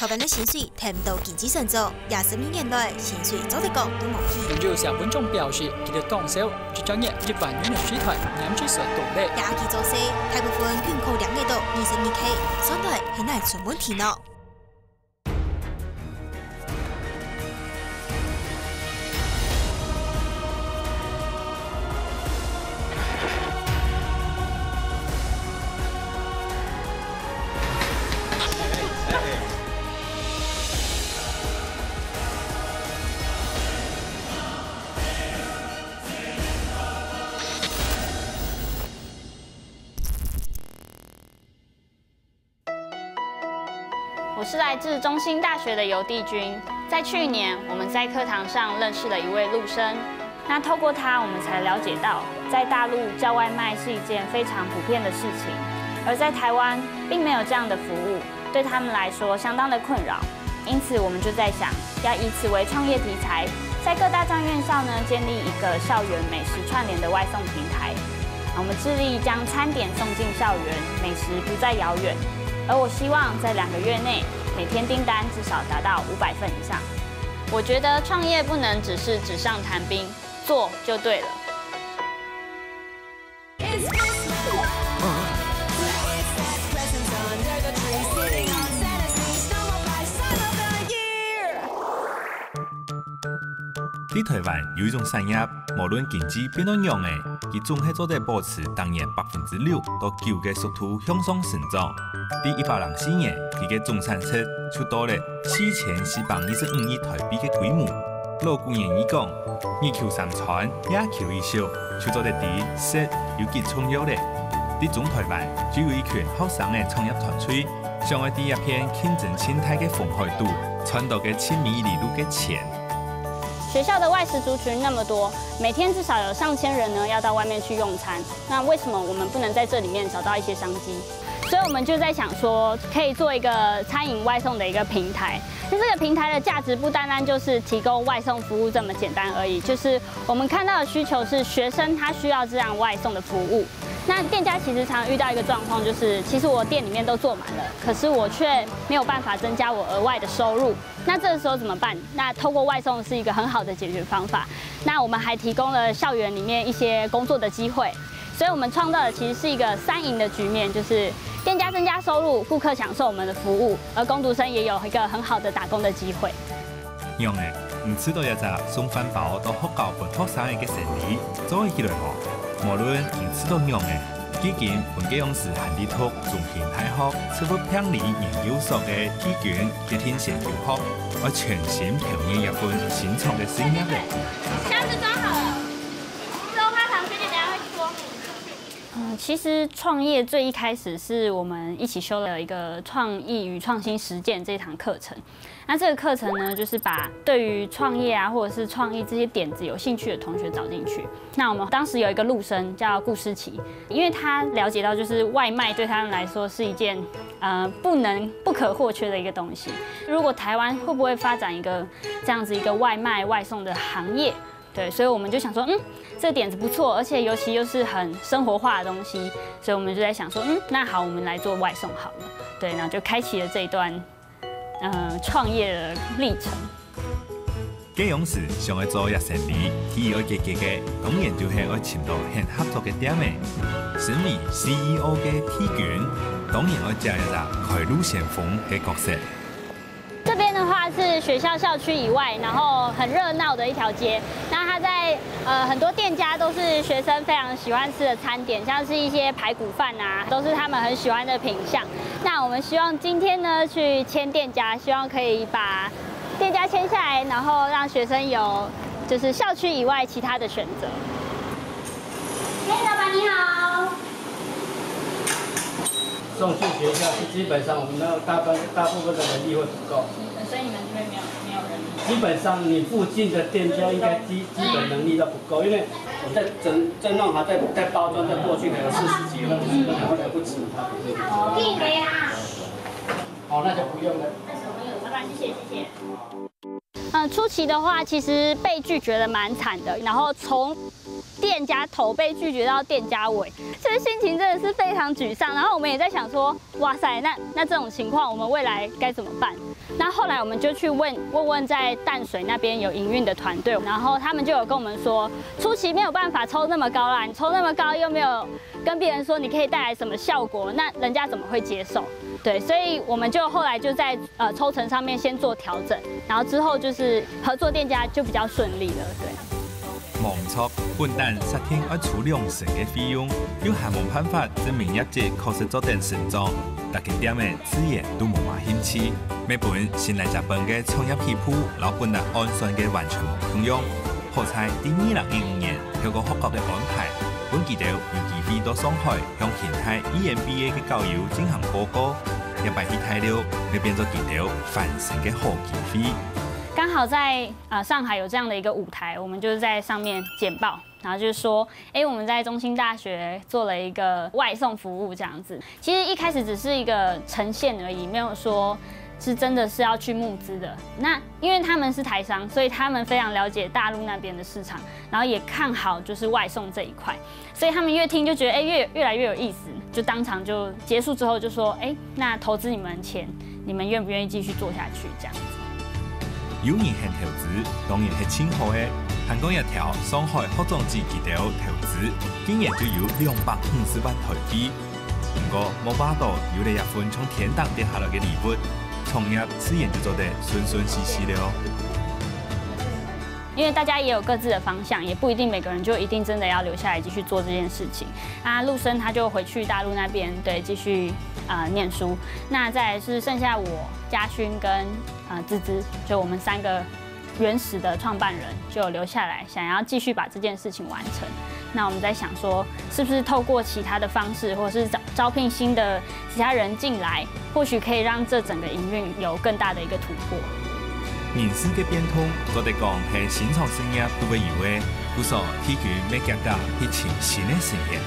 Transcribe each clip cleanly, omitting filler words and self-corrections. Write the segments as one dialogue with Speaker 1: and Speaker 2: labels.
Speaker 1: 台湾的薪水谈不到经济成长，20年来薪水早得讲都冇起。
Speaker 2: 研究小文中表示，佢哋当销就将业1万元的水台染出所动力。
Speaker 1: 亚基做事，大部分均靠2个到22K，相对很难出问题呢。
Speaker 3: 我是来自中兴大学的游帝君。在去年，我们在课堂上认识了一位陆生。那透过他，我们才了解到，在大陆叫外卖是一件非常普遍的事情，而在台湾并没有这样的服务，对他们来说相当的困扰。因此，我们就在想，要以此为创业题材，在各大专院校呢建立一个校园美食串联的外送平台。我们致力将餐点送进校园，美食不再遥远。 而我希望在2个月内，每天订单至少达到500份以上。我觉得创业不能只是纸上谈兵，做就对了。
Speaker 4: 在台湾有一种产业，无论经济变怎样的，佢总系做得保持当年6%到9%嘅速度向上成长。在104年，佢嘅总产值就到了4425亿台币嘅规模。老古言语讲，日求三餐，夜求一宿，就做得啲食有几重要咧。在中台湾就有一群后生嘅创业团队，想要喺一片竞争生态嘅风海度，赚到嘅千米里路嘅钱。
Speaker 3: 学校的外食族群那么多，每天至少有上千人呢要到外面去用餐。那为什么我们不能在这里面找到一些商机？所以我们就在想说，可以做一个餐饮外送的一个平台。那这个平台的价值不单单就是提供外送服务这么简单而已，就是我们看到的需求是学生他需要这样外送的服务。 那店家其实常遇到一个状况，就是其实我店里面都坐满了，可是我却没有办法增加我额外的收入。那这个时候怎么办？那透过外送是一个很好的解决方法。那我们还提供了校园里面一些工作的机会，所以我们创造的其实是一个3赢的局面，就是店家增加收入，顾客享受我们的服务，而工读生也有一个很好的打工的机会。
Speaker 4: 用诶，唔知道一只送饭包到学校本学生嘅生意，做起来好。 無論唔知道用嘅，最近本家用是韓地圖中平大學生物病理研究所嘅體卷決定研究學，我全新調研一份新創嘅新業咧。
Speaker 3: 箱子裝好了，肉花糖學姐等下會說。其实创业最一开始是我们一起修了一个创意与创新实践这堂课程。那这个课程呢，就是把对于创业啊或者是创意这些点子有兴趣的同学找进去。那我们当时有一个陆生叫顾诗琪，因为他了解到就是外卖对他们来说是一件不可或缺的一个东西。如果台湾会不会发展一个这样子一个外卖外送的行业？对，所以我们就想说，这个点子不错，而且尤其又是很生活化的东西，所以我们就在想说，那好，我们来做外送好了。对，然后就开启了这一段创业的历程。
Speaker 4: 这样时想要做一生意，第一个结嘅，當然就係要尋到很合作嘅點嘅。身為 CEO 嘅體卷，當然要加一個開路先鋒嘅角色。
Speaker 3: 这边的话是学校校区以外，然后很热闹的一条街。那它在很多店家都是学生非常喜欢吃的餐点，像是一些排骨饭啊，都是他们很喜欢的品项。那我们希望今天呢去签店家，希望可以把店家签下来，然后让学生有就是校区以外其他的选择。嘿，老板你好。
Speaker 5: 送去学校是基本上我们的大部分的人力会不够，
Speaker 3: 所以你们这边没有人力。
Speaker 5: 基本上你附近的店家应该基本能力都不够，因为我再弄好再包装再过去，可能40几分50分可能不止。
Speaker 3: 地雷啊！
Speaker 5: 好，那就不用了。
Speaker 3: 老板，谢谢。初期的话，其实被拒绝的蛮惨的，然后从店家头被拒绝到店家尾，所以心情真的是非常沮丧。然后我们也在想说，哇塞，那这种情况我们未来该怎么办？那后来我们就去问在淡水那边有营运的团队，然后他们就有跟我们说，初期没有办法抽那么高啦，你抽那么高又没有跟别人说你可以带来什么效果，那人家怎么会接受？对，所以我们就后来就在抽成上面先做调整，然后之后就是合作店家就比较顺利了，对。
Speaker 4: 冇錯，本但實天要處兩成嘅費用，有係冇辦法證明業績確實做定成長，大家點嘅資源都冇乜興趣。每本先來日本嘅創業起步，老本來安全嘅完全冇通用。好彩第2015年透過學校嘅安排，本記者有機會到上海向現代 EMBA 嘅教友進行報告，一擺去睇了，會變咗記者翻身嘅好機會。
Speaker 3: 刚好在上海有这样的一个舞台，我们就是在上面简报，然后就是说，我们在中兴大学做了一个外送服务这样子。其实一开始只是一个呈现而已，没有说是真的是要去募资的。那因为他们是台商，所以他们非常了解大陆那边的市场，然后也看好就是外送这一块，所以他们越听就觉得越来越有意思，就当场就结束之后就说，那投资你们钱，你们愿不愿意继续做下去这样子。
Speaker 4: 有人向投資，當然係稱好嘅。香港一條上海服裝節記者投資，竟然就有250萬台幣。不過冇把到有了一份從天堂跌下來嘅禮物，創業自然就做得順順利利了。
Speaker 3: 因为大家也有各自的方向，也不一定每个人就一定真的要留下来继续做这件事情。陆生他就回去大陆那边，对，继续念书。那再来是剩下我、嘉勋跟芝芝，就我们3个原始的创办人就留下来，想要继续把这件事情完成。那我们在想说，是不是透过其他的方式，或者是招聘新的其他人进来，或许可以让这整个营运有更大的一个突破。
Speaker 4: 人事嘅變通，我哋講係新創事業都會有嘅，故所提供每家家去尋新嘅事業。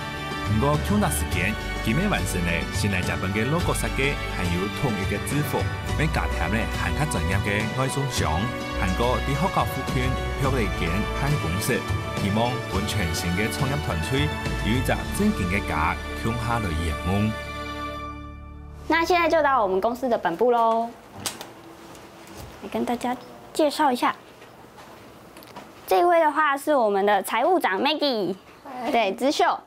Speaker 4: 不過搶到時間，佢未完成咧，先嚟日本嘅 logo 設計，還有統一嘅制服，俾加添咧含較專業嘅外送上，韓國啲學校附近漂嚟間辦公室，希望本全新嘅創業團隊有一隻正經嘅家向下來圓夢。
Speaker 3: 那現在就到我們公司的本部嘍。来跟大家介绍一下，这一位的话是我们的财务长 Maggie， 对，之秀。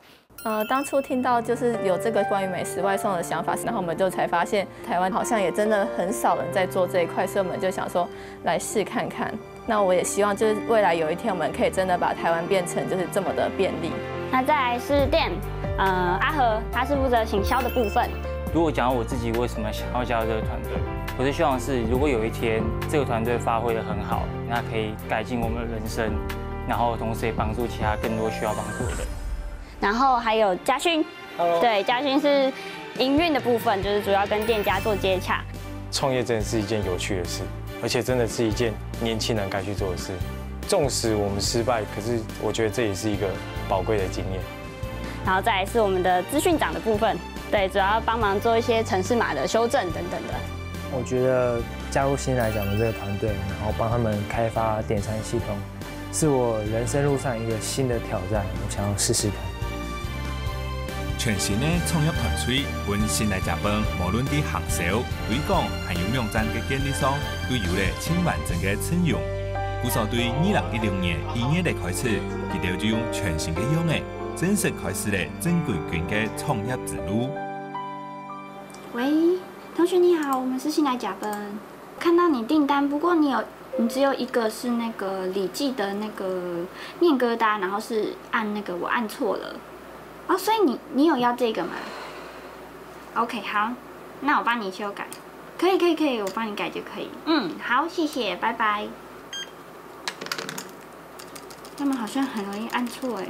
Speaker 6: 当初听到就是有这个关于美食外送的想法，然后我们就才发现台湾好像也真的很少人在做这一块，所以我们就想说来试看看。那我也希望就是未来有一天我们可以真的把台湾变成就是这么的便利。
Speaker 3: 那再来是店，阿和他是负责行销的部分。
Speaker 7: 如果讲到我自己为什么想要加入这个团队，我是希望是如果有一天这个团队发挥得很好，那可以改进我们的人生，然后同时也帮助其他更多需要帮助的人。
Speaker 3: 然后还有嘉勋，对，嘉勋是营运的部分，就是主要跟店家做接洽。
Speaker 8: 创业真的是一件有趣的事，而且真的是一件年轻人该去做的事。纵使我们失败，可是我觉得这也是一个宝贵的经验。
Speaker 3: 然后再来是我们的资讯长的部分，对，主要帮忙做一些程式码的修正等等的。
Speaker 9: 我觉得加入新来讲的这个团队，然后帮他们开发点餐系统，是我人生路上一个新的挑战，我想要试试看。
Speaker 4: 全新嘅創業團隊本先嚟日本，無論啲行銷、推廣，還有網站嘅建立上，都有咧千完整嘅陣容。故所對2016年1月嚟開始，佢哋就用全新嘅樣嘅，正式開始咧正規軍嘅創業之路。
Speaker 10: 喂，同學你好，我們是新來甲本，看到你訂單，不過你只有一個是那個李記的那個麵疙瘩，然後是按那個我按錯了。哦，所以你有要這個嗎 ？OK， 好，那我幫你修改。可以，我幫你改就可以。好，謝謝，拜拜。他們好像很容易按錯哎。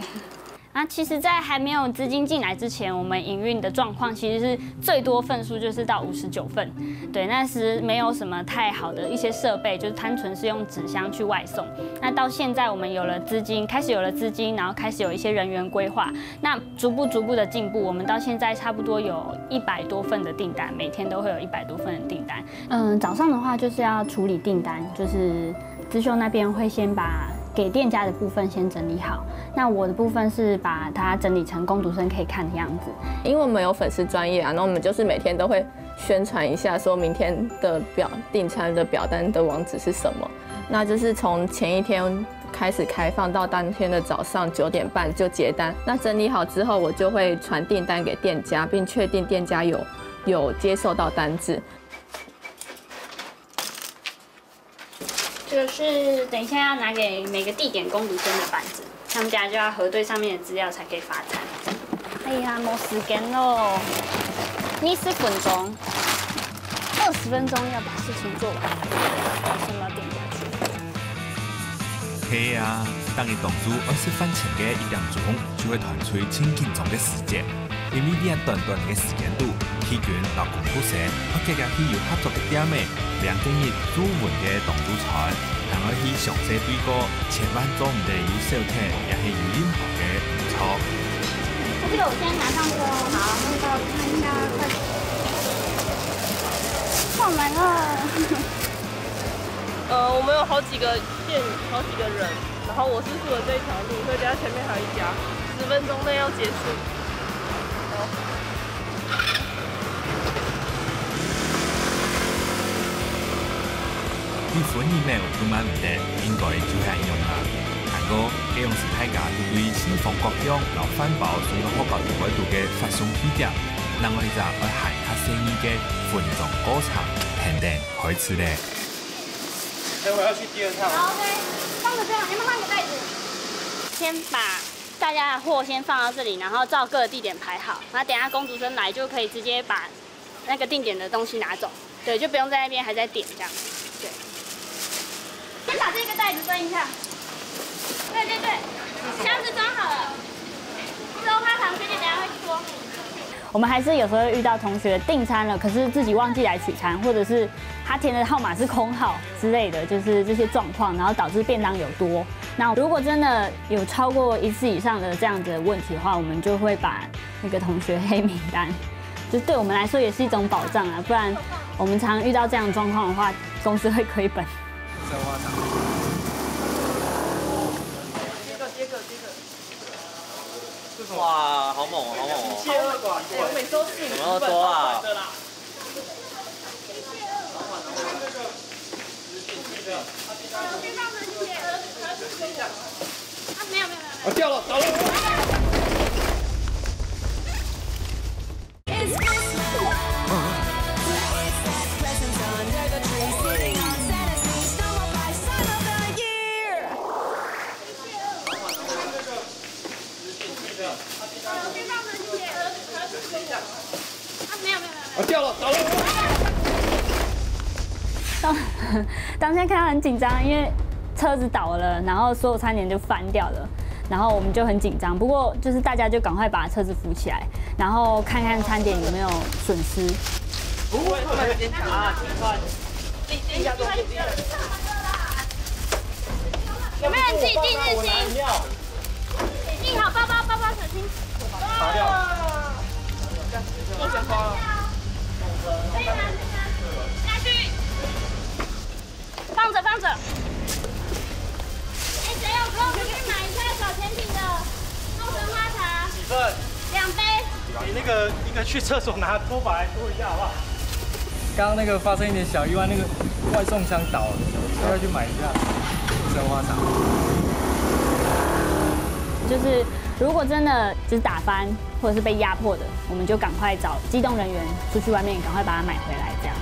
Speaker 3: 那其實，在還沒有資金進來之前，我們營運的狀況其實是最多份數就是到59份。對，那時沒有什麼太好的一些設備，就是單純是用紙箱去外送。那到現在我們有了資金，開始有了資金，然後開始有一些人員規劃，那逐步的進步，我們到現在差不多有100多份的訂單，每天都會有100多份的訂單。早上的話就是要處理訂單，就是資秀那邊會先把给店家的部分先整理好，那我的部分是把它整理成工读生可以看的样子。
Speaker 6: 因为我们有粉丝专页啊，然后我们就是每天都会宣传一下，说明天的订餐的表单的网址是什么。那就是从前一天开始开放到当天的早上9点半就结单。那整理好之后，我就会传订单给店家，并确定店家有接受到单字。
Speaker 3: 这个是等一下要拿给每个地点工读生的板子，他们家就要核对上面的资料才可以发餐。哎呀，没时间喽，20分钟，20分钟要把事情做完，先把店家去。
Speaker 4: 係啊，當日動作20分前嘅1點鐘，就會團出千緊張嘅時節。因為呢一短短嘅時間度，戲院老工讀社，我結合起有合作嘅點嘅2個月專門嘅動作菜，能夠去詳細對過，千萬做唔得有小體，也係有任何嘅唔錯。
Speaker 3: 這個我先拿上車，好，那個我看一下，快，好難啊！
Speaker 11: 我们有好几个店，好几个人，然后我是负责这一条路，所以等下前面还有一家，10分钟内要结束。
Speaker 4: 你款意面都買唔得，應該就係用啦。不過，這樣是大家對新豐國鄉老飯包送到好高態度嘅發送起點，讓我哋就愛行下生意嘅分眾過程，肯定開始咧。
Speaker 8: 等會要去第2趟。
Speaker 3: 好 ，OK， 放着这样，你们换个袋子。先把大家的货先放到这里，然后照各个地点排好，然后等下工读生来就可以直接把那个定点的东西拿走，对，就不用在那边还在点这样，对。先把这个袋子分一下。对对对，箱子装好了。收花糖学姐等下会说。我们还是有时候会遇到同学订餐了，可是自己忘记来取餐，或者是他填的号码是空号之类的，就是这些状况，然后导致便当有多。那如果真的有超过1次以上的这样子的问题的话，我们就会把那个同学黑名单，就对我们来说也是一种保障啊，不然我们常遇到这样的状况的话，公司会亏本。
Speaker 12: 哇，好猛哦，好猛哦！
Speaker 11: 我每周4、5
Speaker 12: 怎么那么多啊？
Speaker 3: 没有，
Speaker 8: 我掉了，倒了。我掉了，倒了。
Speaker 3: 当天看到很紧张，因为车子倒了，然后所有餐点就翻掉了，然后我们就很紧张。不过就是大家就赶快把车子扶起来，然后看看餐点有没有损失。
Speaker 12: 不会，他们先抢啊，
Speaker 3: 有没有人自己订日薪？订好包包小心。
Speaker 8: 拔掉。
Speaker 11: 我先发了。
Speaker 3: 下去。放着。哎，谁有空可以买一下小甜品的豆神花茶？
Speaker 8: 几份
Speaker 3: ？2杯。
Speaker 8: 你那个一个去厕所拿拖把来拖一下好不好？
Speaker 2: 刚刚那个发生一点小意外，那个外送箱倒了，要去买一下神花茶。
Speaker 3: 就是如果真的就是打翻或者是被压迫的，我们就赶快找机动人员出去外面，赶快把它买回来这样。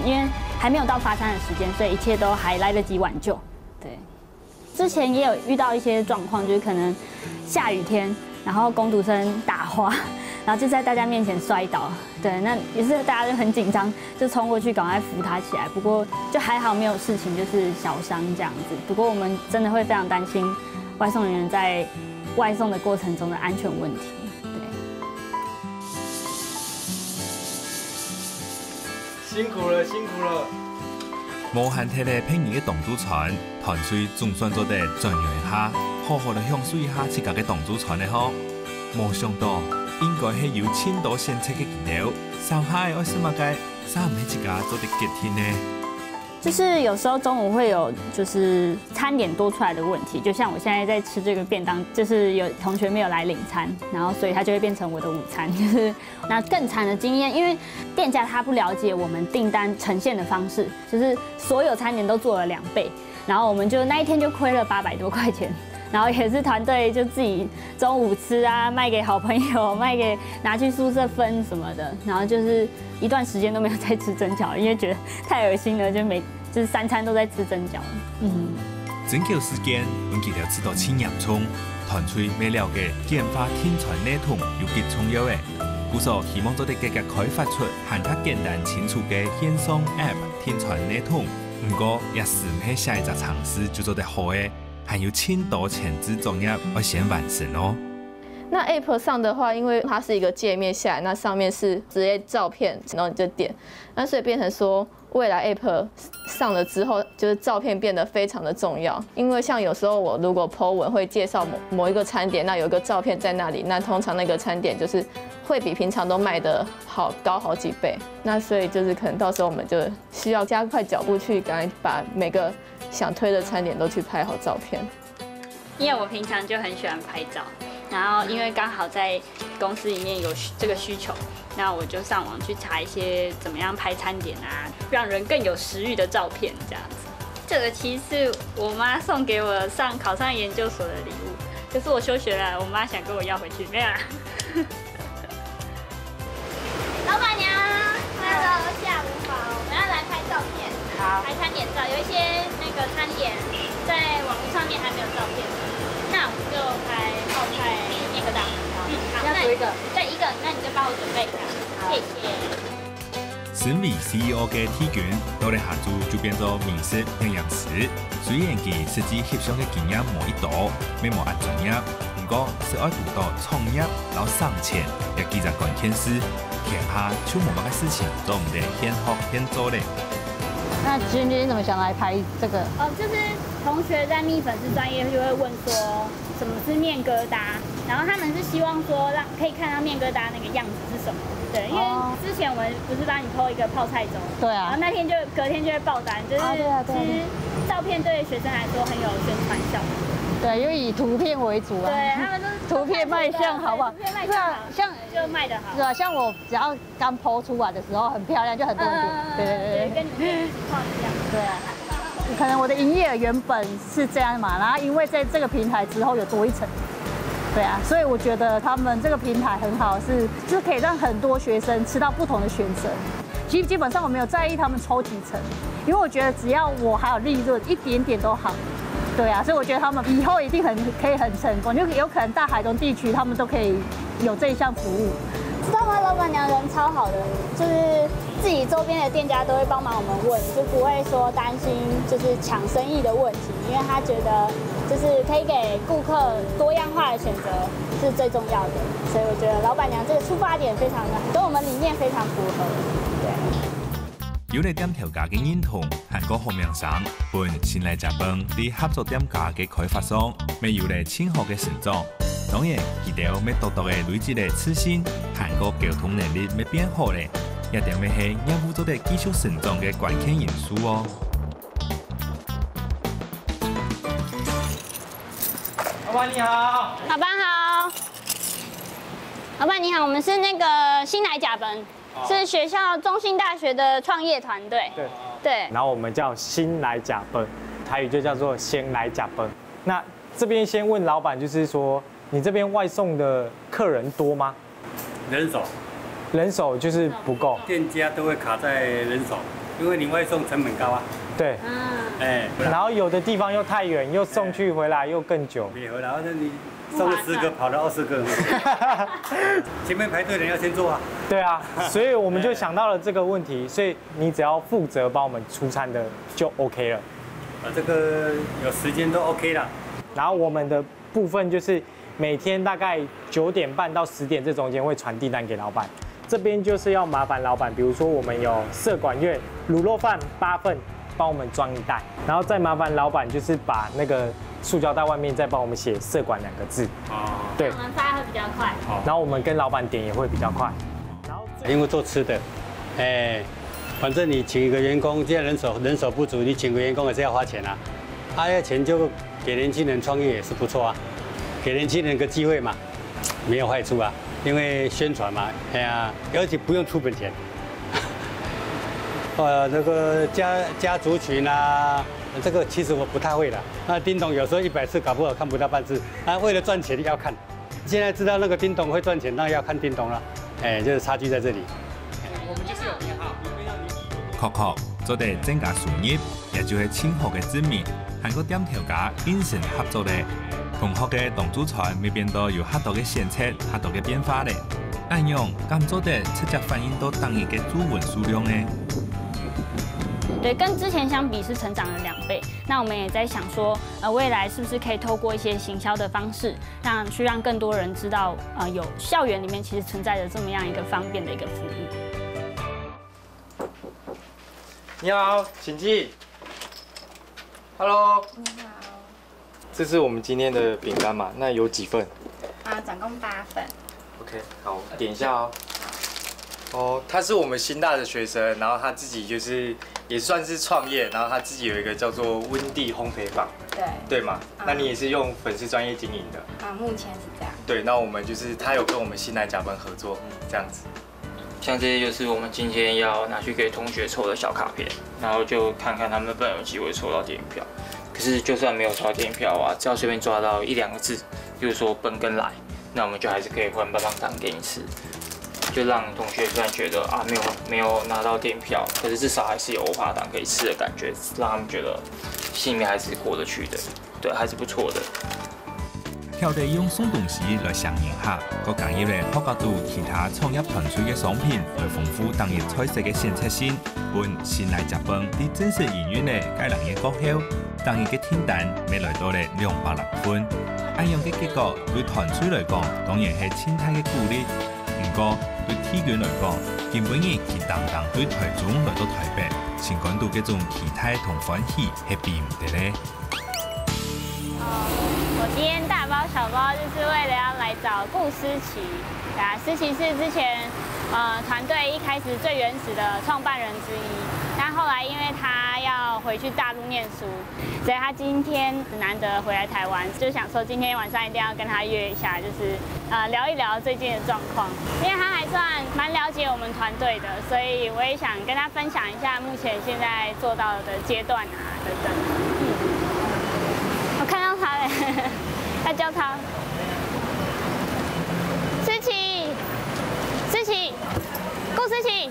Speaker 3: 因为还没有到发餐的时间，所以一切都还来得及挽救。对，之前也有遇到一些状况，就是可能下雨天，然后工读生打滑，然后就在大家面前摔倒。对，那也是大家就很紧张，就冲过去赶快扶他起来。不过就还好没有事情，就是小伤这样子。不过我们真的会非常担心外送人员在外送的过程中的安全问题。
Speaker 8: 辛苦了。
Speaker 4: 無限體嘅拼熱嘅動作船，團隊總算做得專業一下，好好地享受一下自家嘅動作船嘅好。冇想到應該係有千多先出嘅技巧，上海我是乜嘅，三唔係自家做得極天呢？
Speaker 3: 就是有时候中午会有就是餐点多出来的问题，就像我现在在吃这个便当，就是有同学没有来领餐，然后所以它就会变成我的午餐。就是那更惨的经验，因为店家他不了解我们订单呈现的方式，就是所有餐点都做了2倍，然后我们就那一天就亏了800多块钱。然后也是团队就自己中午吃啊，卖给好朋友，卖给拿去宿舍分什么的。然后就是一段时间都没有再吃蒸饺，因为觉得太恶心了，就是3餐都在吃蒸饺。
Speaker 4: 整饺时间，阮记得吃到青洋葱，团队要了解电话听传系统有几重要的，故所希望做啲计划开发出含较简单清楚嘅线上 App 听传系统。不过也是唔系下一只尝试就做得好嘅。还有很多前置作业要先完成哦。
Speaker 6: 那 App 上的话，因为它是一个界面下来，那上面是直接照片，然后你就点，那所以变成说，未来 App 上了之后，就是照片变得非常的重要。因为像有时候我如果 po 文会介绍某一个餐点，那有一个照片在那里，那通常那个餐点就是会比平常都卖得高好几倍。那所以就是可能到时候我们就需要加快脚步去赶快把每个想推的餐点都去拍好照片。
Speaker 3: 因为我平常就很喜欢拍照，然后因为刚好在公司里面有这个需求，那我就上网去查一些怎么样拍餐点啊，让人更有食欲的照片这样子。这个其实是我妈送给我考上研究所的礼物，可是我休学了，我妈想跟我要回去，没有啦。老板娘 ，Hello， 下午好，我们要来拍照片，好，拍餐点照，有一些那个餐点在网络上面还没有照片。那我们就拍泡菜面疙瘩。好，要煮一个。对，一个，那你就帮我准备一下。谢谢。
Speaker 4: 身为 CEO 嘅 T 卷，到嚟下注就變做美食營養師。雖然佢實際翕相嘅經驗冇一度，咩冇壓專業，不過是愛讀到創業到上前嘅幾隻關鍵詞，恐怕就冇乜嘅事情做唔得，先學先做咧。
Speaker 3: 那君君怎么想来拍这个？就是同学在蜜粉丝专业就会问说什么是面疙瘩，然后他们是希望说可以看到面疙瘩那个样子是什么。对，因为之前我们不是帮你 po 一个泡菜粥，对啊，然后那天隔天就会爆单，就是其实照片对学生来说很有宣传效果。对，因为以图片为主啊。对，他们都是图片卖相好不好？图片卖相好，像就卖得好。是啊，像我只要刚 po 出来的时候很漂亮，就很多人点。对对对，跟你们情况一样。对啊，可能我的营业额原本是这样嘛，然后因为在这个平台之后有多一层。对啊，所以我觉得他们这个平台很好，就是可以让很多学生吃到不同的选择。其实基本上我没有在意他们抽几层，因为我觉得只要我还有利润一点点都好。对啊，所以我觉得他们以后一定可以很成功，就有可能大海东地区他们都可以有这一项服务。知道吗？老板娘人超好的，就是自己周边的店家都会帮忙我们问，就不会说担心就是抢生意的问题，因为他觉得就是可以给顾客多样化的选择是最重要的，所以我觉得老板娘这个出发点非常的跟我们理念非常符合。对。
Speaker 4: 有嚟點調價嘅認同，韓國方面上本先嚟食飯，啲合作點價嘅開發商，未有嚟簽合嘅成長。當然，佢哋要獨獨嘅累積嘅自信，韓國交通能力要變好咧，一定要係業務做嘅技術成長嘅關鍵因素哦。
Speaker 5: 老闆你好，
Speaker 3: 老闆好，老闆你好，我們是那個新來甲本。是学校中興大學的創業團隊。對。
Speaker 8: 然後我們叫新來甲本，台語就叫做先來甲本。那這邊先問老闆，就是說你這邊外送的客人多嗎？人手就是不夠。
Speaker 5: 店家都會卡在人手，因為你外送成本高啊。
Speaker 8: 對。然後有的地方又太遠，又送去回來又更久。
Speaker 5: 然後你送了10個，跑了20個，前面排隊的人要先做啊。
Speaker 8: 对啊，所以我们就想到了这个问题，所以你只要负责帮我们出餐的就 OK 了。
Speaker 5: 这个有时间都 OK 了。
Speaker 8: 然后我们的部分就是每天大概9點半到10點這中間會傳遞單給老闆。這邊就是要麻煩老闆，比如說我們有社管院滷肉飯8份，幫我們裝一袋，然後再麻煩老闆就是把那個塑膠袋外面再幫我們寫社管2個字。對，我們發會比較快。然後我們跟老闆點也會比較快。
Speaker 5: 因為做吃的，反正你请一个员工，现在人手不足，你请个员工也是要花钱啊。那钱就给年轻人创业也是不错啊，给年轻人个机会嘛，没有坏处啊。因为宣传嘛，哎呀，而且不用出本钱。那个家族群啊，这个其实我不太会的。那叮咚有时候100次搞不好看不到半次，啊，为了赚钱要看。现在知道那个叮咚会赚钱，那要看叮咚了，哎，就是差距在这里。
Speaker 2: 我们就是有编号，
Speaker 4: 确确做得增加收入，也就是清福嘅子民，韩国店头家应承合作咧。同學嘅檔主菜未變到有很多嘅選擇、很多嘅變化咧，按樣咁做得直接反映到當日嘅主文數量呢？
Speaker 3: 对，跟之前相比是成長了2倍。那我們也在想說，未來是不是可以透過一些行銷的方式，讓更多人知道，有校園裡面其實存在着這麼樣一個方便的一個服務。
Speaker 2: 你好，請進。Hello。你好。这是我们今天的饼干嘛？那有几份？
Speaker 10: 总共8份。
Speaker 2: OK， 好，点一下哦。哦，他是我们新大的学生，然后他自己就是也算是创业，然后他自己有一个叫做温蒂烘焙坊。
Speaker 10: 对。
Speaker 2: 对嘛？那你也是用粉丝专业经营的？
Speaker 10: 目前是这样。
Speaker 2: 对，那我们就是他有跟我们新来甲班合作，这样子。
Speaker 7: 像这些就是我们今天要拿去给同学抽的小卡片，然后就看看他们能不能有机会抽到电影票。可是就算没有抽到电影票啊，只要随便抓到1、2个字，比如说本跟来，那我们就还是可以换棒棒糖给你吃，就让同学虽然觉得啊没有拿到电影票，可是至少还是有欧巴糖可以吃的感觉，让他们觉得心里面还是过得去的，对，还是不错的。
Speaker 4: 挑地用送东西來上映下，個工業咧學角度其他創業團隊嘅商品來豐富當日菜色嘅選擇性，伴新來甲飯啲正式營運咧介人嘅國後，當日嘅訂單未來到咧206份，咁樣嘅結果對團隊來講當然係千太嘅鼓勵，不過對體院來講，根本日佢單對台中來到台北，情感到嘅種期待同歡喜係比唔得咧。
Speaker 3: 我今天大包小包就是为了要来找顾思琪，对啊，思琪是之前团队一开始最原始的创办人之一，但后来因为他要回去大陆念书，所以他今天难得回来台湾，就想说今天晚上一定要跟他约一下，就是聊一聊最近的状况，因为他还算蛮了解我们团队的，所以我也想跟他分享一下目前现在做到的阶段啊等等。我看到他了，要叫他。思琪，思琪，顾思琪。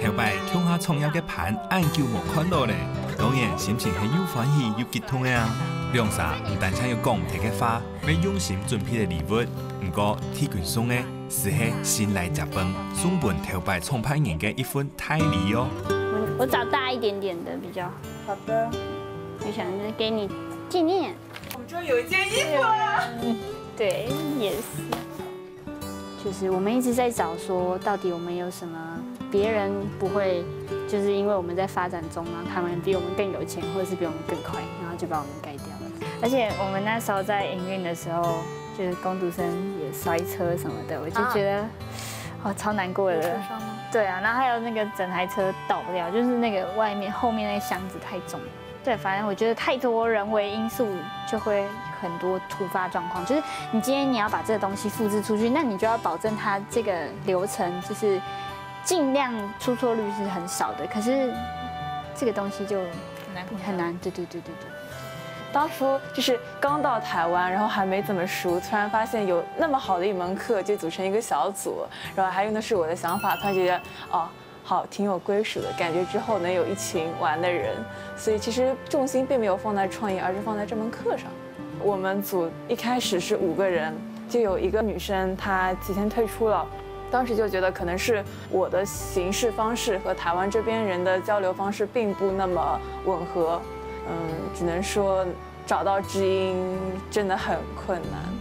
Speaker 4: 頭擺鄉下創業嘅盤，按久冇看到咧，當然心情係又歡喜又激動嘅啊！兩啥唔單止要講唔聽嘅話，要用心準備嘅禮物，唔過體群送嘅是係新來甲飯送本頭擺創辦人嘅一份大禮哦。
Speaker 3: 我找大一點點的比較好的，我想着給你紀念。
Speaker 13: 我們終於有一件衣服了。
Speaker 3: 對，也是。就是我們一直在找說，到底我們有什麼別人不會，就是因為我們在發展中，然後他們比我們更有錢，或者是比我們更快，然後就把我們蓋掉了。而且我們那時候在營運的時候，就是工讀生也摔車什麼的，我就覺得，哦，超難過的。對啊，然後還有那個整台車倒掉，就是那個外面後面那個箱子太重。對，反正我覺得太多人為因素就會很多突發狀況。就是你今天你要把這個東西複製出去，那你就要保證它這個流程就是盡量出錯率是很少的。可是這個東西就很難。對。
Speaker 13: 當初就是剛到台灣，然後還沒怎麼熟，突然發現有那麼好的一門課，就組成一個小組，然後還用的是我的想法，突然覺得哦。好，挺有歸屬的感覺。之後能有一群玩的人，所以其實重心並沒有放在創業，而是放在這門課上。我們組一開始是5個人，就有一個女生她提前退出了，當時就覺得可能是我的行事方式和台灣這邊人的交流方式並不那麼吻合，只能說找到知音真的很困難。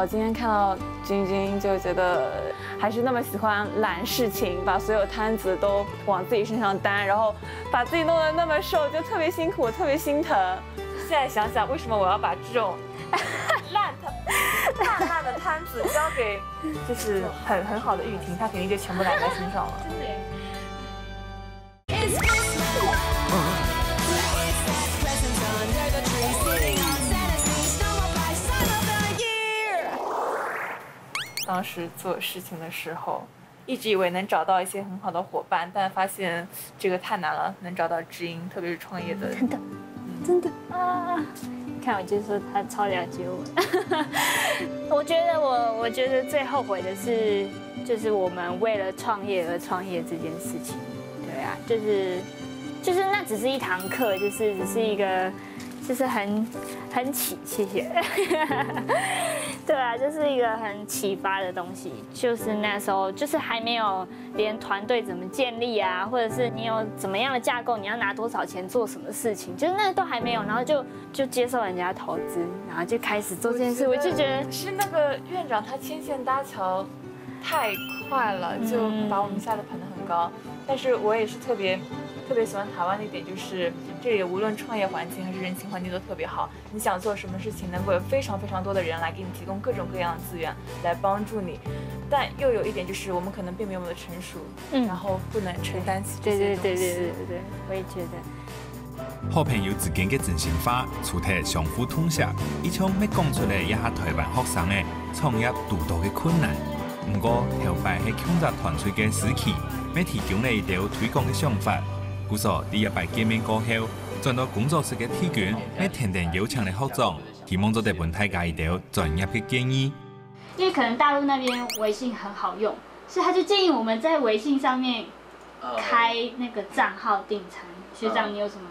Speaker 13: 今天看到君君就覺得還是那麼喜歡攬事情，把所有攤子都往自己身上擔，然後把自己弄得那麼瘦，就特別辛苦，我特別心疼。現在想想，為什麼我要把這種爛攤大大的摊子交给就是很好的玉婷，她肯定就全部揽在身上了。
Speaker 3: 真的耶。
Speaker 13: 当时做事情的时候，一直以为能找到一些很好的伙伴，但发现这个太难了，能找到知音，特别是创业的。
Speaker 3: 真的啊！你看，我就说他超了解我。我觉得最后悔的是，就是我们为了创业而创业这件事情。对啊，就是那只是一堂课，就是只是一个，就是谢谢。对啊，就是一个很启发的东西。就是那时候，就是还没有连团队怎么建立啊，或者是你有怎么样的架构，你要拿多少钱做什么事情，就是那都还没有，然后就接受人家投资，然后就开始做这件事。我就觉得
Speaker 13: 是那个院长他牵线搭桥太快了，就把我们下的盘得很高。但是我也是特别喜欢台湾的一点，就是这里无论创业环境还是人情环境都特别好。你想做什么事情，能够有非常多的人来给你提供各种各样的资源来帮助你。但又有一点就是，我们可能并没有那么的成熟，然后不能承担起这些东西。
Speaker 3: 对，我也觉得。
Speaker 4: 好朋友之间嘅真心话，除咗相互通识，以前要讲出嚟一下台湾學生嘅創業遇到嘅困難。不過頭擺係強集團隊嘅時期，要提供你一條推廣嘅想法。故所第一擺見面過後，轉到工作室嘅體卷，要天天邀請你學長，希望做得本大家一條專業嘅建議。
Speaker 3: 因為可能大陸那邊微信很好用，所以他就建議我們在微信上面開那個賬號訂餐。學長，你有什麼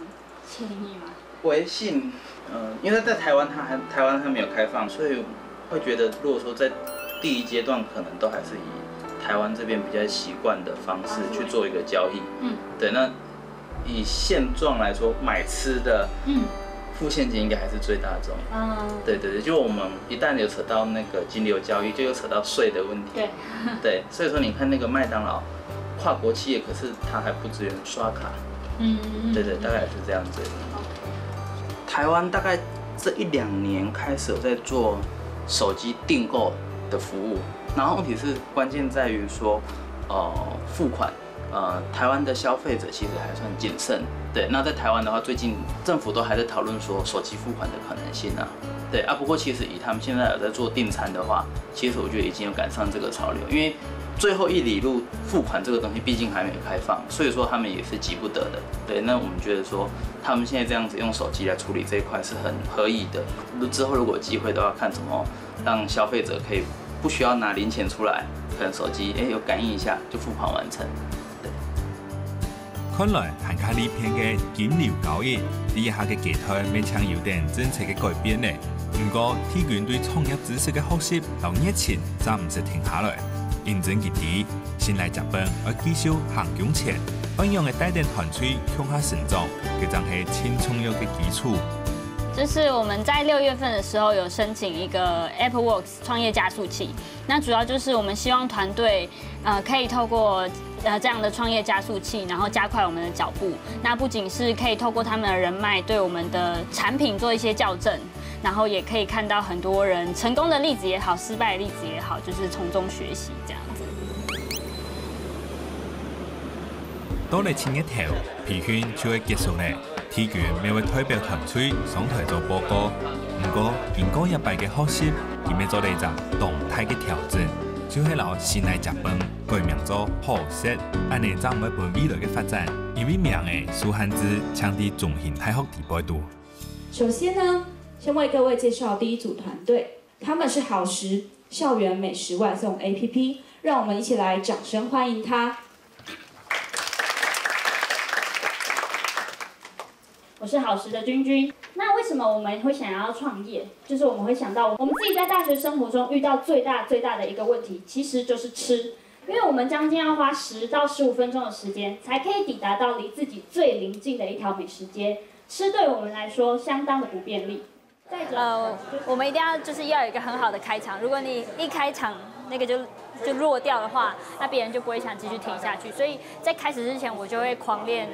Speaker 3: 建議嗎？
Speaker 14: 微信，因為在台灣還沒有開放，所以會覺得如果說在第一階段，可能都還是以台灣這邊比較習慣的方式去做一個交易。對，那以現狀來說，買吃的，付現金應該還是最大宗。對，就我們一旦有扯到那個金流交易，就有扯到稅的問題。對，所以說你看那個麥當勞，跨國企業，可是它還不支援刷卡。對，大概也是這樣子。台灣大概這1-2年開始有在做手機訂購的服務，然後問題是關鍵在於說，付款，台灣的消費者其實還算謹慎。對，那在台灣的話，最近政府都還在討論說手機付款的可能性啊。對啊，不過其實以他們現在有在做訂餐的話，其實我覺得已經有趕上這個潮流，因為最後一里路付款這個東西畢竟還沒有開放，所以說他們也是急不得的。對，那我們覺得說他們現在這樣子用手機來處理這一塊是很合宜的。之後如果有機會都要看怎麼讓消費者可以不需要拿零錢出來，可能手機有感應一下就付款完成。對。
Speaker 4: 看來韓卡呢片嘅金流交易，呢一下嘅期待勉強有點政策嘅改變呢。不過體卷對創業知識嘅學習到熱情，暫唔使停下來。認真佢哋，先來日本要繼續行向前，運用嘅帶領團隊向下成長，佢將係輕創業嘅基礎。
Speaker 3: 就是我們在6月份的時候有申請一個 AppleWorks 創業加速器，那主要就是我們希望團隊可以透過這樣的創業加速器，然後加快我們的腳步。那不僅是可以透過他們的人脈對我們的產品做一些校正，然後也可以看到很多人成功的例子也好，失敗的例子也好，就是從中學習這樣子。
Speaker 4: 到嚟前一條培訓就會結束咧。體卷每位代表團隊上台做報告，不過經過一擺嘅學習，佢要做嚟一動態嘅調整，就係攞新來日本改名做好食，安尼才唔會伴未來嘅發展。因為名嘅蘇漢之搶啲中型大學地位度。
Speaker 15: 首先呢，先為各位介紹第一組團隊，他們是好食校園美食外送 APP， 讓我們一起來掌聲歡迎他。
Speaker 3: 我是好食的君君。那為什麼我們會想要創業？就是我們會想到我們自己在大學生活中遇到最大的一個問題，其實就是吃。因為我們將近要花10到15分鐘的時間，才可以抵達到離自己最鄰近的一條美食街。吃對我們來說相當的不便利。再者，我們一定要要有一個很好的開場。如果你一開場那個就落掉的話，那別人就不會想繼續聽下去。所以在開始之前，我就會狂練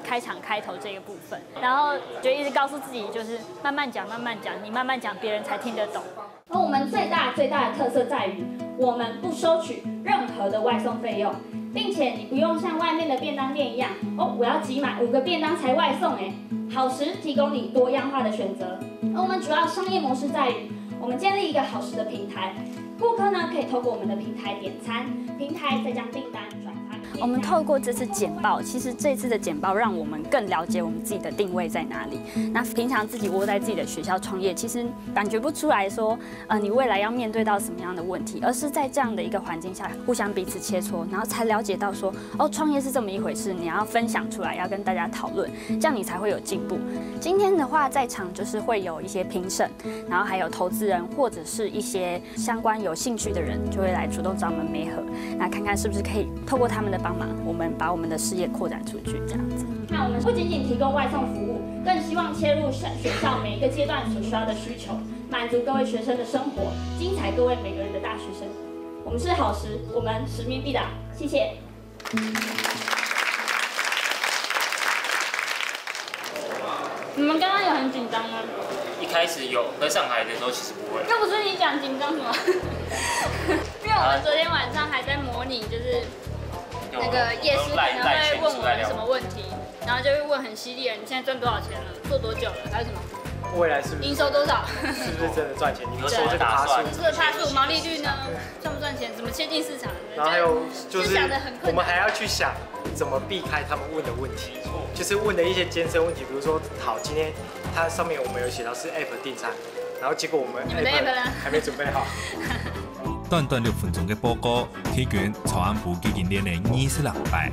Speaker 3: 開場開頭這個部分，然後就一直告訴自己，就是慢慢講，慢慢講，你慢慢講，別人才聽得懂。
Speaker 15: 而我们最大的特色在于，我们不收取任何的外送费用，并且你不用像外面的便当店一样，我要集满5个便当才外送好食提供你多样化的选择。而我们主要商业模式在于，我们建立一个好食的平台，顾客呢可以透过我们的平台点餐，平台再将订单转发。
Speaker 3: 我们透过这次简报，其实这次的简报让我们更了解我们自己的定位在哪里。那平常自己窝在自己的学校创业，其实感觉不出来说，你未来要面对到什么样的问题，而是在这样的一个环境下，互相彼此切磋，然后才了解到说，创业是这么一回事，你要分享出来，要跟大家讨论，这样你才会有进步。今天的话，在场就是会有一些评审，然后还有投资人或者是一些相关有兴趣的人，就会来主动找我们媒合，那看看是不是可以透过他们的帮忙，我们把我们的事业扩展出去，这样子。
Speaker 15: 那我们不仅仅提供外送服务，更希望切入学校每一个阶段所需要的需求，满足各位学生的生活，精彩各位每个人的大学生。我们是好食，我们使命必达。谢谢。
Speaker 3: 你们刚刚有很紧张吗？
Speaker 7: 一开始有，在上海的时候其实不会。
Speaker 3: 又不是你讲紧张什么？因为我们昨天晚上还在模拟，就是那个夜市可能会问我们什么问题，然后就会问很犀利的，你现在赚多少钱了？做多久了？还有什么？
Speaker 8: 未来是不是
Speaker 3: 营收多少？
Speaker 8: 是不是真的赚钱？你们说这个趴数，
Speaker 3: 这个趴数毛利率呢？赚不赚钱？怎么切进市场？
Speaker 8: 然后还有就是我们还要去想怎么避开他们问的问题，就是问的一些艰深问题，比如说好，今天它上面我们有写到是 App 订餐，然后结果我们 App 还没准备好。
Speaker 4: 短短6分鐘嘅報告，體卷籌安部已經連了26擺，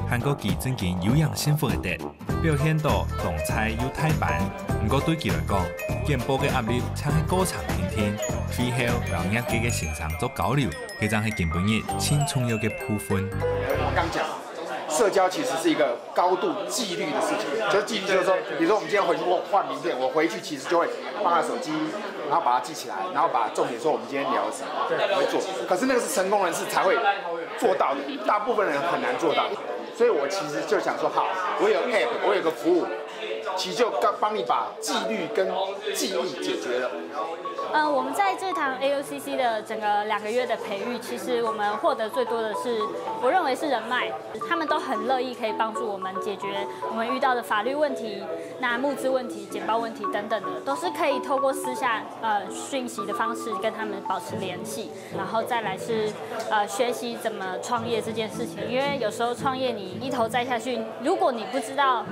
Speaker 4: 韓國佢真見有樣幸福嘅啲，表現到動彩有太板。不過對佢來講，簡報嘅壓力像係過長天天，最後讓業界嘅線上做交流，佢將係根本嘅輕重要嘅部分。
Speaker 16: 我剛講。社交其實是一個高度紀律的事情，就是紀律就是說，比如說我們今天回去換名片，我回去其實就會放在手機，然後把它記起來，然後把重點說我們今天聊什麼，我會做。可是那個是成功人士才會做到的，大部分人很難做到。所以我其實就想說，好，我有 app， 我有個服務，其實就幫你把紀律跟記憶解決了。
Speaker 3: 我们在这堂 AUCC 的整个2个月的培育，其实我们获得最多的是，我认为是人脉，他们都很乐意可以帮助我们解决我们遇到的法律问题、那募资问题、简报问题等等的，都是可以透过私下讯息的方式跟他们保持联系，然后再来是学习怎么创业这件事情，因为有时候创业你一头栽下去，如果你不知道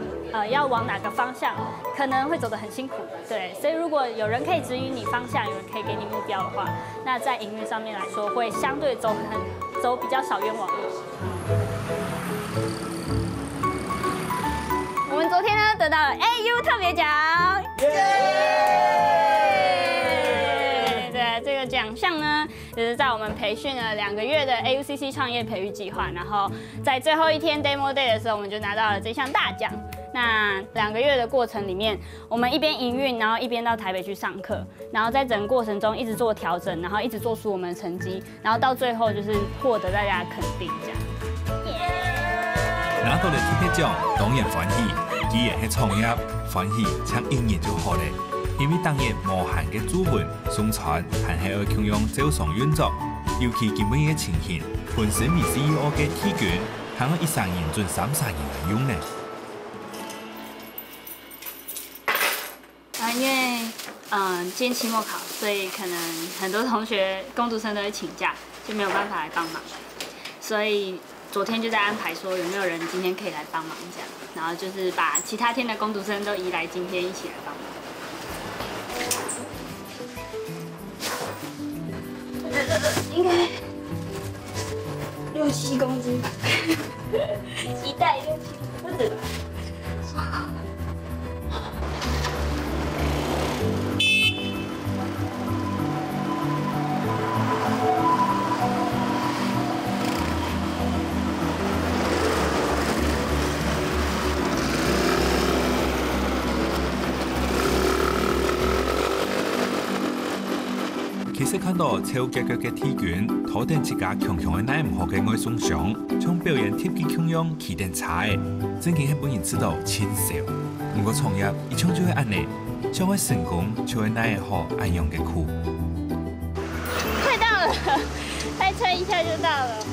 Speaker 3: 要往哪个方向，可能会走得很辛苦，对，所以如果有人可以指引你方向，有人可以给你目标的话，那在营运上面来说，会相对走比较少冤枉路。我们昨天呢得到了 AU 特别奖，对，这个奖项呢，就是在我们培训了2个月的 AUCC 创业培育计划，然后在最后一天 Demo Day 的时候，我们就拿到了这项大奖。那2个月的过程里面，我们一边营运，然后一边到台北去上课，然后在整个过程中一直做调整，然后一直做出我们的成绩，然后到最后就是获得大家的肯定，这样。
Speaker 4: 拿到了特别奖，當然歡喜，既然係創業，歡喜搶應然就好咧。因為當日無限嘅資本、宣傳，還係要強用照常運作，尤其基本嘅情形，本身係 CEO 嘅體卷，還有100人轉30人來用呢。
Speaker 3: 因为今天期末考，所以可能很多同学工读生都会请假，就没有办法来帮忙。所以昨天就在安排说有没有人今天可以来帮忙这样，然后就是把其他天的工读生都移来今天一起来帮忙。应该6、7公斤吧，一袋6、7不止。
Speaker 4: 其實看到超格格嘅體卷，討定自家強強嘅乃唔好嘅外送上，將表演貼機強用起點差嘅，真係本人知道親少。不過創業一向就係安尼，想要成功就係乃好安樣嘅苦。
Speaker 3: 一下就到了。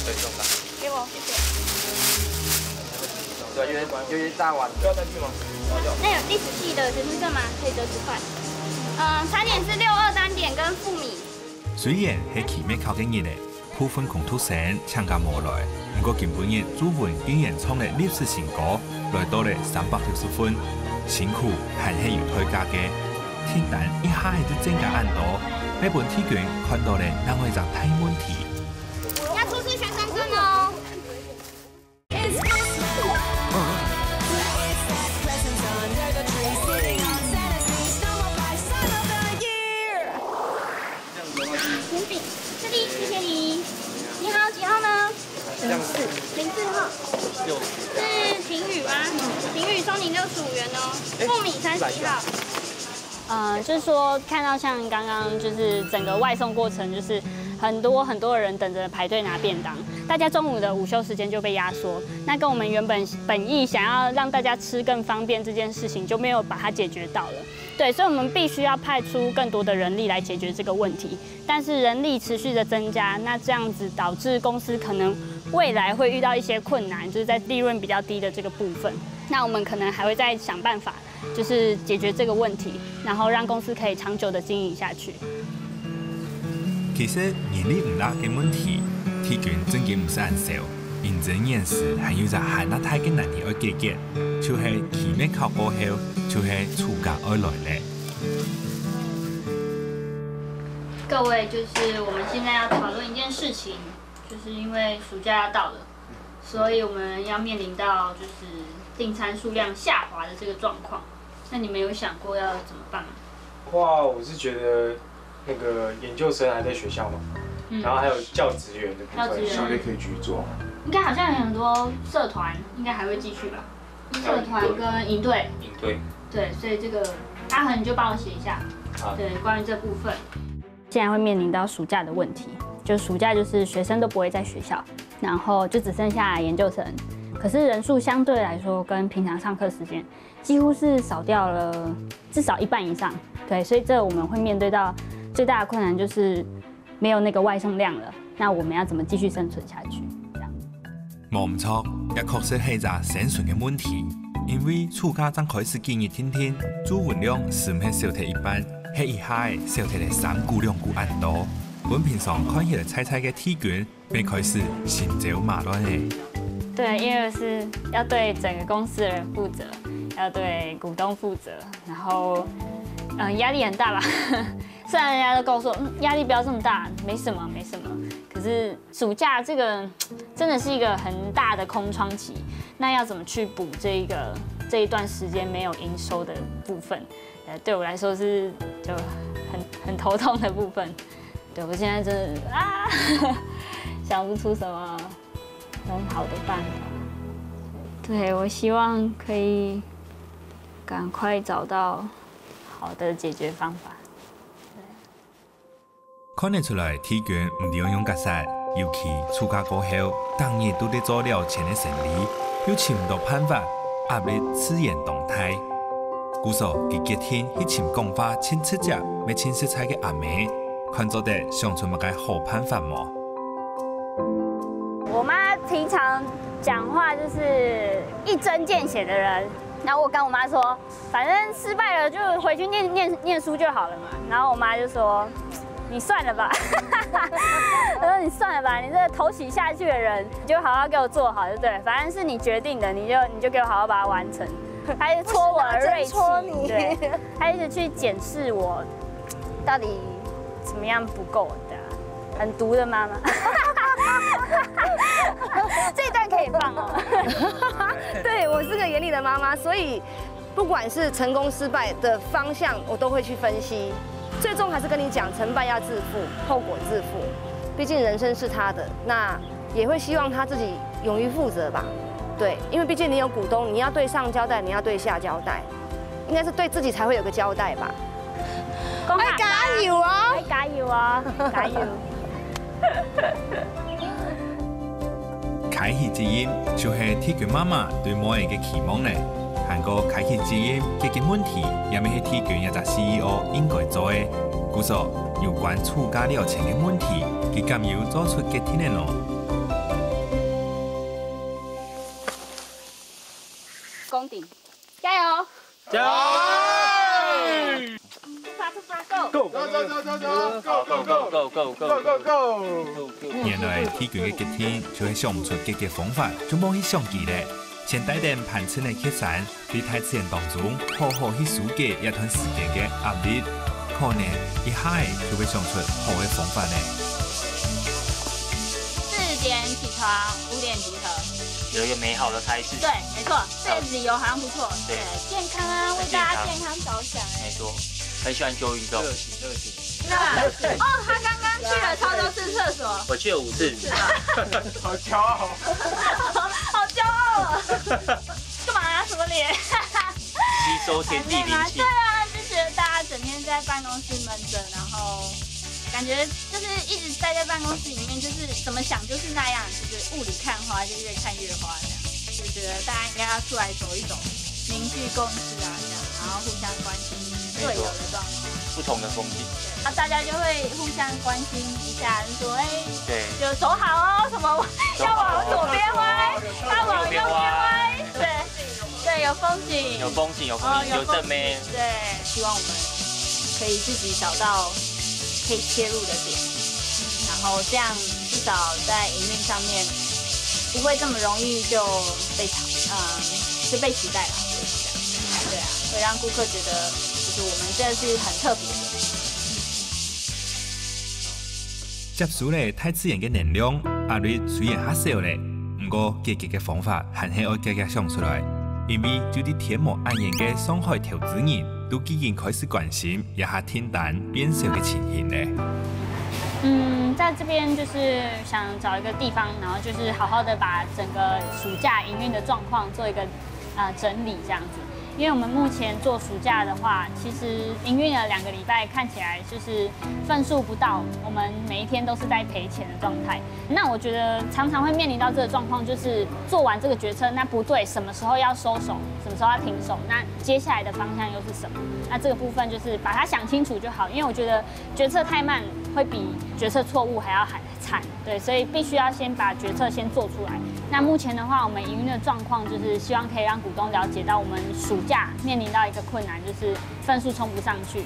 Speaker 2: 对，重大。
Speaker 3: 给我，谢谢。
Speaker 12: 对，有点大碗。
Speaker 8: 要再去吗？
Speaker 3: 那有历史系的学生证吗？可以折10块。餐点是62单点跟富米。
Speaker 4: 虽然是期末考紧日的，部分工读生参加无来，不过今本日主文竟然创了历史新高，来到了360分，辛苦还是有代价嘅。天但一下就增加按多，每本体卷看到了另外一个大问题。
Speaker 3: 要出示学生证哦。甜饼，这里，谢谢你。你好，几号呢？04号。是晴雨吗？晴雨收你65元哦。富米31号。就是说看到像刚刚就是整个外送过程，就是很多人等着排队拿便当，大家中午的午休时间就被压缩，那跟我们原本意想要让大家吃更方便这件事情就没有把它解决到了。对，所以我们必须要派出更多的人力来解决这个问题，但是人力持续的增加，那这样子导致公司可能未来会遇到一些困难，就是在利润比较低的这个部分，那我们可能还会再想办法，就是解决这个问题，然后让公司可以长久的经营下去。
Speaker 4: 其实人力唔大嘅问题，体卷真嘅唔是很少。认真验时还有一个很大嘅难题要解决，就是期末考过后，就是暑假要来咧。
Speaker 3: 各位，就是我们现在要讨论一件事情，就是因为暑假要到了，所以我们要面临到就是订餐数量下滑的这个状况。那你们有想过要怎么办吗？
Speaker 8: 哇，我是觉得那个研究生还在学校嘛，然后还有教职员的部分，
Speaker 16: 校内可以继续做。
Speaker 3: 应该好像有很多社团，应该还会继续吧？社团跟营队。
Speaker 7: 营队。
Speaker 3: 对，所以这个阿恒你就帮我写一下。对，关于这部分。现在会面临到暑假的问题，就暑假就是学生都不会在学校，然后就只剩下研究生。可是人数相对来说跟平常上课时间几乎是少掉了至少1半以上。对，所以这我们会面对到最大的困难就是没有那个外送量了。那我们要怎么继续生存下去？
Speaker 4: 冇唔错，也确实系一个生存嘅问题。因为暑假刚开始今日天天，主文量是唔系少睇一半，系以下少睇嚟3股2股按多。本平常看起来菜菜嘅体卷，便开始心焦马乱嘅。
Speaker 3: 对，因为是要对整个公司的人负责，要对股东负责，然后压力很大吧。虽然人家都跟我说，压力不要这么大，没什么没什么。可是暑假这个真的是一个很大的空窗期，那要怎么去补这一段时间没有营收的部分？对我来说是就很头痛的部分。对我现在真的想不出什么很好的办法。对我希望可以赶快找到好的解决方法。
Speaker 4: 看得出来，体卷唔利用角色，尤其暑假过后，当日都在做了前的生理，又寻唔到办法，压力自然动态。故说佢隔天去寻讲法，请吃食要请食材嘅阿妹，看做得想出乜嘅好办法冇？
Speaker 3: 我妈平常讲话就是一针见血的人，然后我跟我妈说，反正失败了就回去念书就好了嘛。然后我妈就说。你算了吧，我说你算了吧，你这个头洗下去的人，你就好好给我做好就对，反正是你决定的，你就给我好好把它完成。他一直戳我的锐气，对，他一直去检视我到底怎么样不够的，很毒的妈妈。这一段可以放哦。
Speaker 17: 对，我是个严厉的妈妈，所以不管是成功失败的方向，我都会去分析。最终还是跟你讲，成败要自负，后果自负。毕竟人生是他的，那也会希望他自己勇于负责吧。对，因为毕竟你有股东，你要对上交代，你要对下交代。应该是对自己才会有个交代吧。
Speaker 3: 哎，
Speaker 17: 加油啊！
Speaker 3: 加油啊！加油！
Speaker 4: 开戏之音就是铁拳妈妈对每个嘅期望呢。韩国开戏之音嘅问题，也咪係鐵拳一隻 CEO 應該做嘅。故說有關處家療程嘅問題，佢敢要做出嘅天嘅咯。
Speaker 3: 攻頂，加油！
Speaker 8: 加油！
Speaker 3: 出發 ，Go！
Speaker 4: 原來鐵拳嘅結天就係想唔出嘅方法，就冇去相機咧。先帶點盤稱嘅決散，對大自然當中好好去疏解一段時間嘅壓力，可能一下就會想出好嘅方法呢。
Speaker 3: 4點起床，5點集合，
Speaker 7: 有一個美好的開始。
Speaker 3: 對，沒錯，這個理由好像不錯。對，健康啊，為大家健康着想。
Speaker 7: 沒錯，很喜歡做運動。熱情。
Speaker 3: 哦，他剛剛去了超多次廁所。
Speaker 7: 我去了5次。
Speaker 8: 好驕傲。
Speaker 3: 好驕傲啊！幹嘛啊？什麼臉？
Speaker 7: 吸收天地靈氣。
Speaker 3: 對啊，就覺得大家整天在辦公室悶着，然後感覺就是一直待在辦公室裡面，就是怎麼想就是那樣，就是霧裡看花，就越看越花這樣。就覺得大家應該要出來走一走，凝聚共識啊，這樣，然後互相關心隊友的狀況。
Speaker 7: 不同的風景。
Speaker 3: 然後大家就會互相關心一下，就說哎，
Speaker 7: 對，
Speaker 3: 就走好哦，什麼要往左邊歪，要往右邊歪，對，對，有風景，
Speaker 7: 有風景，有風景，有正面。
Speaker 3: 對，希望我們可以自己找到可以切入的點，然後這樣至少在營運上面不會這麼容易就被取代了，對啊，會讓顧客覺得就是我們這是很特別的。
Speaker 4: 接觸咧大自然嘅能量，壓力雖然較少咧，不過解決嘅方法還係要家家想出來。因為就啲天幕暗夜嘅上海投資人都已經開始關心一下訂單變少嘅情形咧。
Speaker 3: 在這邊就是想找一個地方，然後就是好好的把整個暑假營運的狀況做一個整理，這樣子。因為我們目前做暑假的話，其實營運了2個禮拜，看起來就是份數不到，我們每一天都是在賠錢的狀態。那我覺得常常會面臨到這個狀況，就是做完這個決策，那不對，什麼時候要收手，什麼時候要停手，那接下來的方向又是什麼？那這個部分就是把它想清楚就好，因為我覺得決策太慢會比決策錯誤還要慘，對，所以必須要先把決策先做出來。那目前的話，我們營運的狀況就是希望可以讓股東了解到我們暑假面臨到一個困難，就是份數衝不上去。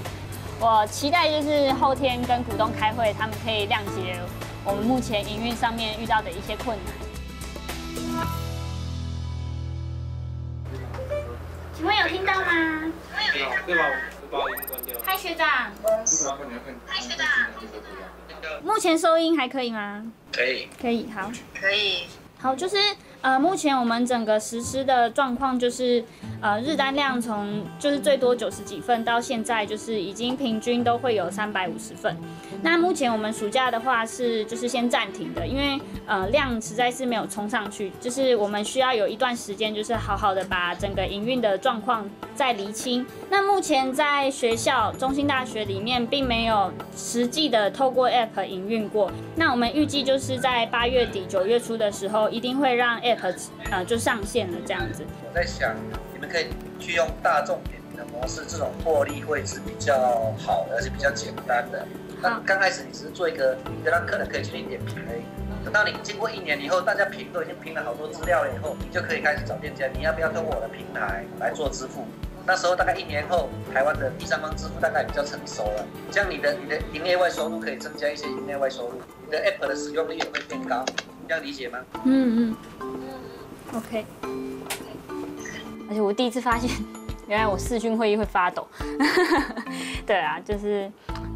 Speaker 3: 我期待就是後天跟股東開會，他們可以諒解我們目前營運上面遇到的一些困難。請問有聽到嗎？
Speaker 12: 對吧？我把音關掉。
Speaker 3: 嗨學長。嗨學長。目前收音還可以嗎？
Speaker 12: 可以。
Speaker 3: 可以，好。
Speaker 12: 可以。
Speaker 3: 好，就是目前我們整個實施的狀況就是日單量從就是最多90幾份到現在就是已經平均都會有350份。那目前我們暑假的話是就是先暫停的，因為量實在是沒有衝上去，就是我們需要有一段時間就是好好的把整個營運的狀況再釐清。那目前在學校中興大學裡面並沒有實際的透過 App 營運過。那我們預計就是在8月底9月初的時候一定會讓 App 就上線了這樣子。
Speaker 18: 我在想，你們可以去用大眾點評的模式，這種獲利會是比較好的，而且比較簡單的。那剛開始你只是做一個讓客人可以進行點評而已。等到你經過1年以後，大家評都已經評了好多資料了以後，你就可以開始找店家，你要不要通過我的平台來做支付？那時候大概1年後，台灣的第三方支付大概比較成熟了，這樣你的營業外收入可以增加一些營業外收入，你的 App 的使用率也會變高，這樣理解嗎
Speaker 3: ？OK。而且我第一次發現，原來我視訊會議會發抖。對啊，就是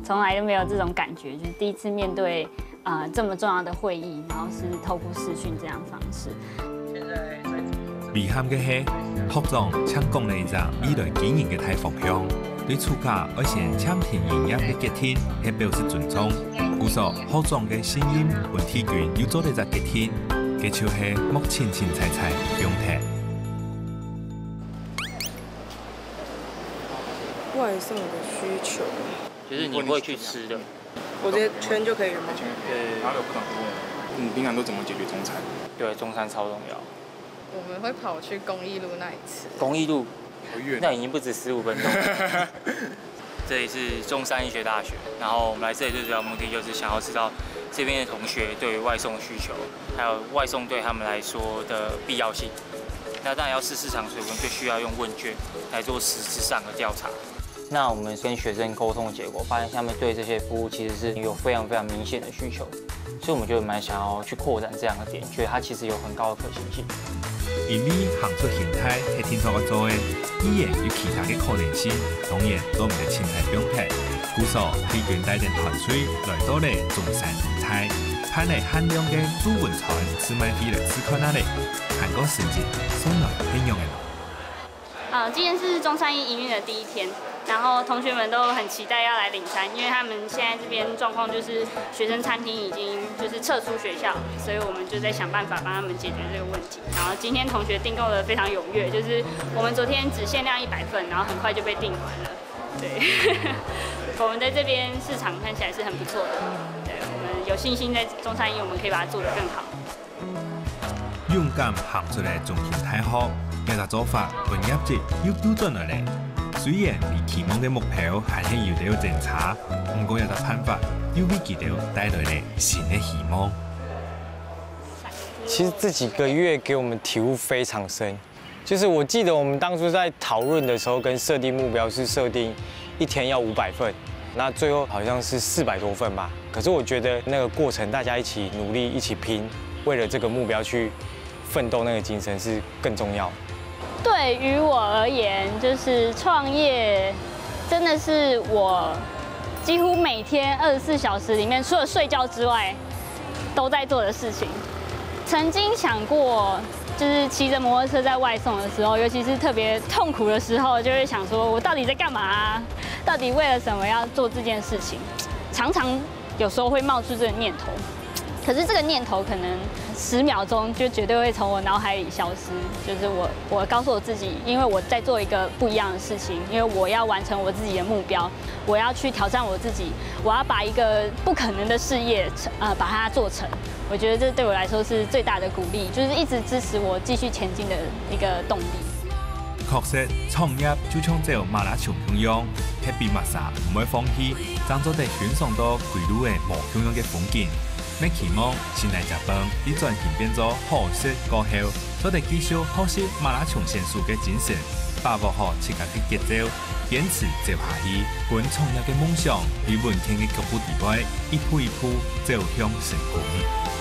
Speaker 3: 從來都沒有這種感覺，就是第一次面對這麼重要的會議，然後是透過視訊這樣方式。
Speaker 4: 遺憾嘅係，學長請講了一個未來經營嘅大方向，對厝家要先簽訂營業嘅決定，係表示尊重。故所學長嘅聲音和鐵拳要做呢個決定，嘅就係目前青菜菜用題。
Speaker 19: 外送的需求，
Speaker 7: 就是你会去吃的，
Speaker 19: 我直接圈就可以了吗？
Speaker 20: 然后有不同的问题，你平常都怎么解决中餐？
Speaker 7: 对，中餐超重要。
Speaker 21: 我们会跑去公益路那里吃。
Speaker 7: 公益路，那已经不止15分钟。这里是中山医学大学，然后我们来这里最主要目的就是想要知道这边的同学对于外送的需求，还有外送对他们来说的必要性。那当然要试市场，所以我们就需要用问卷来做实质上的调查。那我们跟学生沟通的结果，发现他们对这些服务其实是有非常明显的需求，所以我们就蛮想要去扩展这样的点，觉得它其实有很高的可行性。
Speaker 4: 因为行出形态係天托我做嘅，語言與其他嘅可能性，當然都唔係前提標配。故所希望帶領團隊來到嚟中山形態，派嚟限量嘅朱文船試賣飛嚟試看下嚟，韓國市集送來應用嘅。
Speaker 3: 今天是中山一营运的第一天，然后同学们都很期待要来领餐，因为他们现在这边状况就是学生餐厅已经就是撤出学校，所以我们就在想办法帮他们解决这个问题。然后今天同学订购的非常踊跃，就是我们昨天只限量100份，然后很快就被订完了。对，我们在这边市场看起来是很不错的，对，我们有信心在中山一我们可以把它做得更好。
Speaker 4: 勇敢行出嚟仲嫌太好，呢個做法本業績要標準落嚟。雖然離期望嘅目標還係有啲偵查，不過有個辦法要為佢哋帶來嚟新嘅希望。
Speaker 22: 其實這幾個月給我們體悟非常深，就是我記得我們當初在討論的時候，跟設定目標是設定1天要500份，那最後好像是400多份吧。可是我覺得那個過程大家一起努力，一起拼，為了這個目標去奮鬥，那個精神是更重要。
Speaker 3: 對於我而言，就是創業真的是我幾乎每天24小時裡面，除了睡覺之外，都在做的事情。曾經想過，就是騎着摩托車在外送的時候，尤其是特別痛苦的時候，就會想說，我到底在幹嘛啊？到底為了什麼要做這件事情？常常有時候會冒出這個念頭。可是這個念頭可能10秒鐘就絕對會從我腦海裡消失。就是我告訴我自己，因為我在做一個不一樣的事情，因為我要完成我自己的目標，我要去挑戰我自己，我要把一個不可能的事業把它做成。我覺得這對我來說是最大的鼓勵，就是一直支持我繼續前進的一個動力。
Speaker 4: 確實，創業就像這馬拉松一樣，係比馬薩唔會放棄，爭咗地選上到歸路嘅無同樣嘅風景。我期望新來日本以轉型變做好食高效，所以繼續學習馬拉松選手嘅精神，把握好自家嘅節奏，堅持走下去，本創業嘅夢想與明天嘅腳步地位，一步一步走向成功。